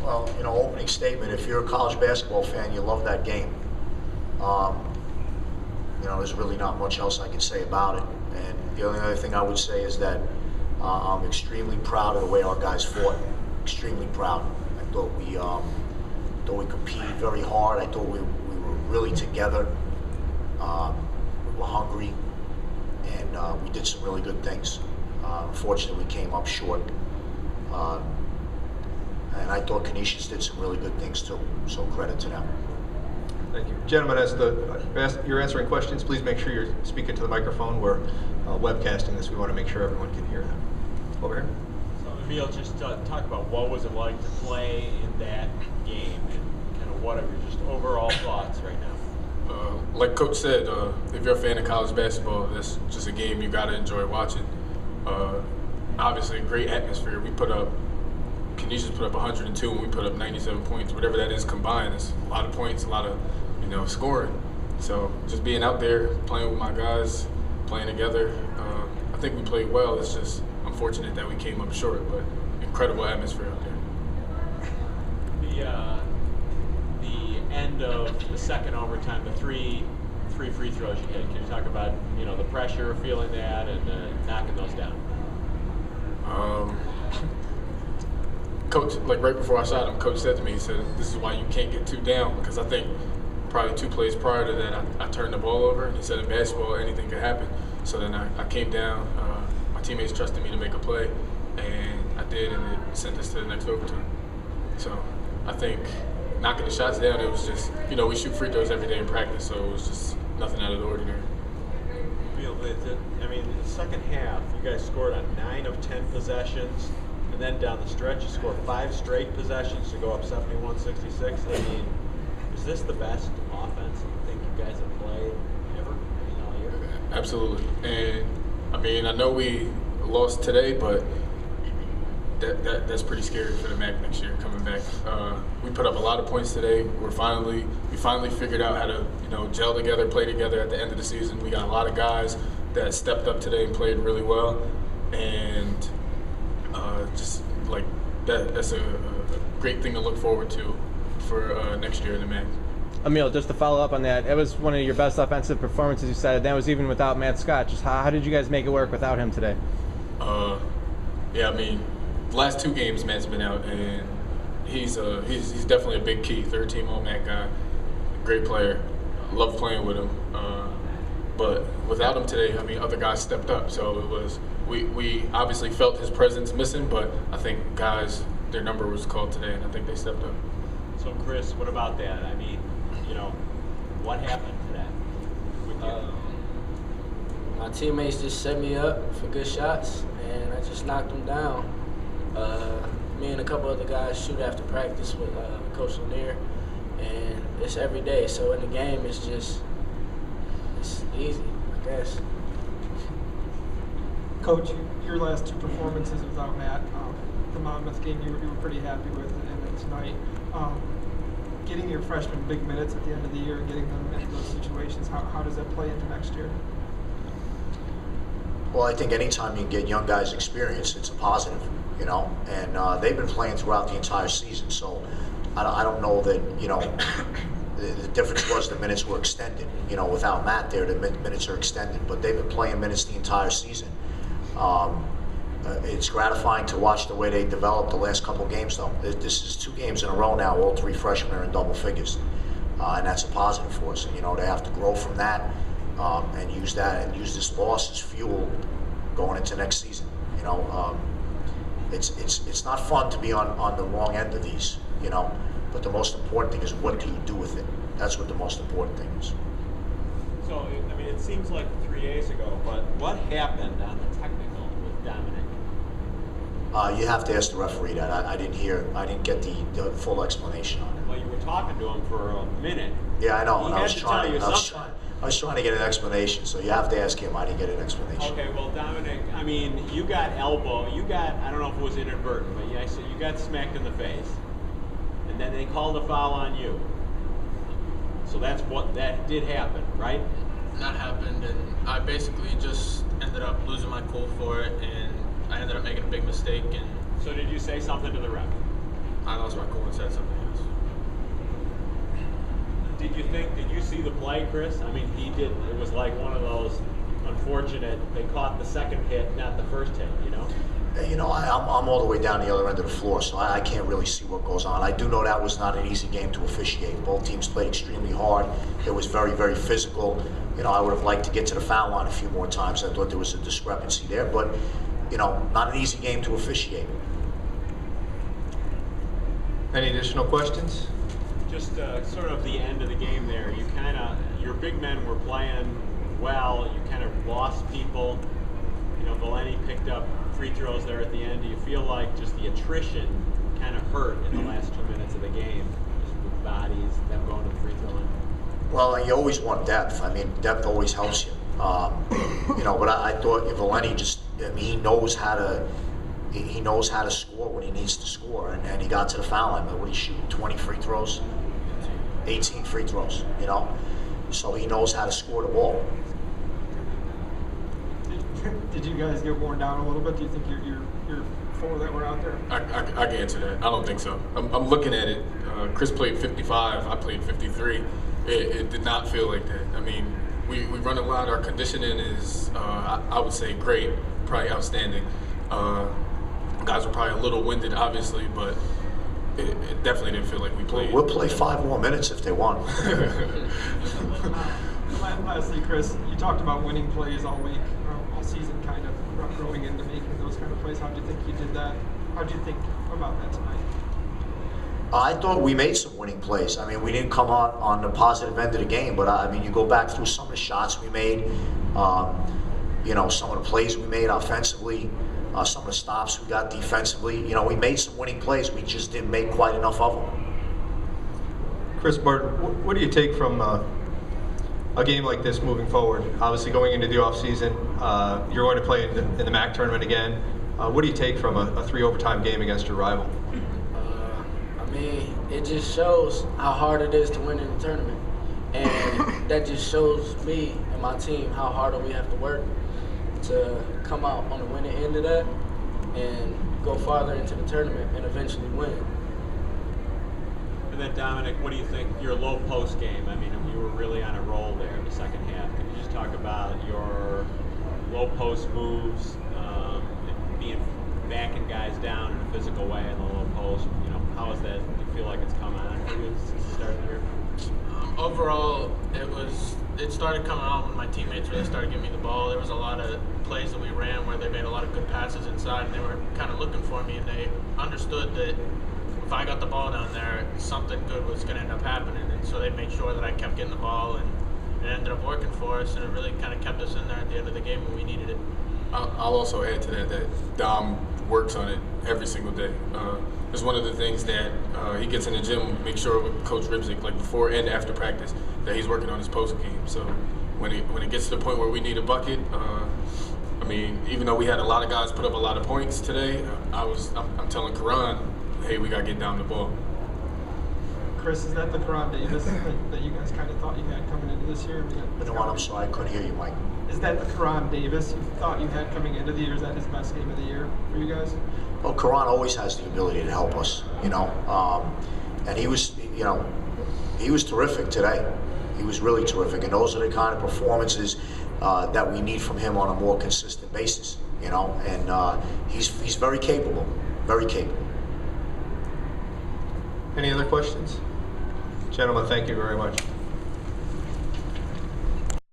Well, opening statement, if you're a college basketball fan, you love that game. There's really not much else I can say about it. And the only other thing I would say is that I'm extremely proud of the way our guys fought. Extremely proud. I thought we competed very hard. I thought we were really together. We were hungry, and we did some really good things. Unfortunately, we came up short. And I thought Canisius did some really good things too, so credit to them. Thank you. Gentlemen, as you're answering questions, please make sure you're speaking to the microphone. We're webcasting this. We want to make sure everyone can hear them. Over here. So, Emile, just talk about what was it like to play in that game and kind of what are your just overall thoughts right now? Like Coach said, if you're a fan of college basketball, that's just a game you got to enjoy watching. Obviously, a great atmosphere. Canisius put up 102 and we put up 97 points. Whatever that is combined, it's a lot of points, a lot of scoring. So just being out there, playing with my guys, playing together, I think we played well. It's just unfortunate that we came up short, but incredible atmosphere out there. The end of the second overtime, the three free throws you hit. Can you talk about the pressure, feeling that, and knocking those down? Coach, right before I shot him, Coach said to me, he said, "This is why you can't get too down," because I think probably 2 plays prior to that, I turned the ball over, and he said in basketball, anything could happen. So then I came down, my teammates trusted me to make a play, and I did, and it sent us to the next overtime. So I think knocking the shots down, it was just, we shoot free throws every day in practice, so it was just nothing out of the ordinary. The second half, you guys scored on 9 of 10 possessions. And then down the stretch, you score 5 straight possessions to go up 71-66. Is this the best offense you think you guys have played ever all year? Absolutely. And I know we lost today, but that's pretty scary for the MAAC next year coming back. We put up a lot of points today. We finally figured out how to gel together, play together at the end of the season. We got a lot of guys that stepped up today and played really well, and that's a great thing to look forward to for next year in the MAAC. Emile, just to follow up on that, it was one of your best offensive performances you said, and that was even without Matt Scott. Just how did you guys make it work without him today? The last 2 games Matt's been out, and he's definitely a big key, 3rd-team All-MAAC guy, great player. Love playing with him. But without him today, other guys stepped up. So it was we obviously felt his presence missing, but I think guys, their number was called today, and I think they stepped up. So Chris, what about that? What happened to that with you? My teammates just set me up for good shots, and I just knocked them down. Me and a couple other guys shoot after practice with Coach Lanier, and it's every day. So in the game, it's easy, I guess. Coach, your last 2 performances without Matt, the Monmouth game you were pretty happy with, and then tonight. Getting your freshmen big minutes at the end of the year and getting them into those situations, how does that play into next year? Well, I think anytime you can get young guys experience, it's a positive, and they've been playing throughout the entire season, so I don't know that, the difference was the minutes were extended. Without Matt there, the minutes are extended, but they've been playing minutes the entire season. It's gratifying to watch the way they developed the last couple of games, though. This is 2 games in a row now. All 3 freshmen are in double figures, and that's a positive for us. And, they have to grow from that and use this loss as fuel going into next season. It's not fun to be on the wrong end of these, but the most important thing is what do you do with it? That's what the most important thing is. So, it seems like 3 days ago, but what happened on the technical with Dominic? You have to ask the referee that. I didn't get the full explanation on it. Well, you were talking to him for a minute. Yeah, I know. He had to tell you something. I was trying to get an explanation, so you have to ask him. I didn't get an explanation. Okay, well, Dominic, you got I don't know if it was inadvertent, but you got smacked in the face, and then they called a foul on you. So that did happen, right? That happened, and I basically just ended up losing my cool for it, and I ended up making a big mistake. And so did you say something to the ref? I lost my cool and said something else. Did you see the play, Chris? I mean, he did. It was like one of those unfortunate. They caught the second hit, not the first hit. You know. You know, I'm all the way down the other end of the floor, so I can't really see what goes on. I do know that was not an easy game to officiate. Both teams played extremely hard. It was very, very physical. You know, I would have liked to get to the foul line a few more times. I thought there was a discrepancy there, but, you know, not an easy game to officiate. Any additional questions? Just sort of the end of the game there. Your big men were playing well. You kind of lost people. You know, Valenti picked up free throws there at the end. Do you feel like just the attrition kind of hurt in the last 2 minutes of the game, just with bodies, them going to the free throw line? Well, you always want depth. I mean, depth always helps you. You know, but I thought Valenti he knows how to score when he needs to score, and he got to the foul line. But what he shoot, 20 free throws, 18 free throws. You know, so he knows how to score the ball. Did you guys get worn down a little bit? Do you think you're four that were out there? I can answer that. I don't think so. I'm looking at it. Chris played 55. I played 53. It did not feel like that. I mean, we run a lot. Our conditioning is, I would say, great, probably outstanding. Guys were probably a little winded, obviously, but it definitely didn't feel like we played. We'll play 5 more minutes if they want. Lastly, Chris, you talked about winning plays all week, all season, kind of growing into making those kind of plays. How do you think you did that? How do you think about that tonight? I thought we made some winning plays. I mean, we didn't come out on the positive end of the game, but I mean, you go back through some of the shots we made, you know, some of the plays we made offensively, some of the stops we got defensively. You know, we made some winning plays. We just didn't make quite enough of them. Chris, Barton, what do you take from a game like this moving forward? Obviously, going into the offseason, you're going to play in the MAAC tournament again. What do you take from a 3 overtime game against your rival? I mean, it just shows how hard it is to win in the tournament. And that just shows me and my team how hard we have to work to come out on the winning end of that and go farther into the tournament and eventually win. And then Dominic, what do you think your low post game? I mean, you were really on a roll there in the second half. Can you just talk about your low post moves, and being backing guys down in a physical way in the low post? You know, how is that? Do you feel like it's come on for you since the start of the year? Overall, it started coming on when my teammates really started giving me the ball. There was a lot of plays that we ran where they made a lot of good passes inside, and they were kind of looking for me, and they understood that if I got the ball down there, something good was going to end up happening. And so they made sure that I kept getting the ball, and it ended up working for us, and it really kind of kept us in there at the end of the game when we needed it. I'll also add to that Dom works on it every single day. It's one of the things that he gets in the gym, make sure with Coach Ribzik, like before and after practice, that he's working on his post game. So when it gets to the point where we need a bucket, I mean, even though we had a lot of guys put up a lot of points today, I'm telling Karan, hey, we got to get down the ball. Chris, is that the Karan Davis that you guys kind of thought you had coming into this year? You know what? I'm sorry, I couldn't hear you, Mike. Is that the Karan Davis you thought you had coming into the year? Is that his best game of the year for you guys? Well, Karan always has the ability to help us, you know, and he was terrific today. He was really terrific, and those are the kind of performances that we need from him on a more consistent basis, you know. And he's very capable, very capable. Any other questions? Gentlemen, thank you very much.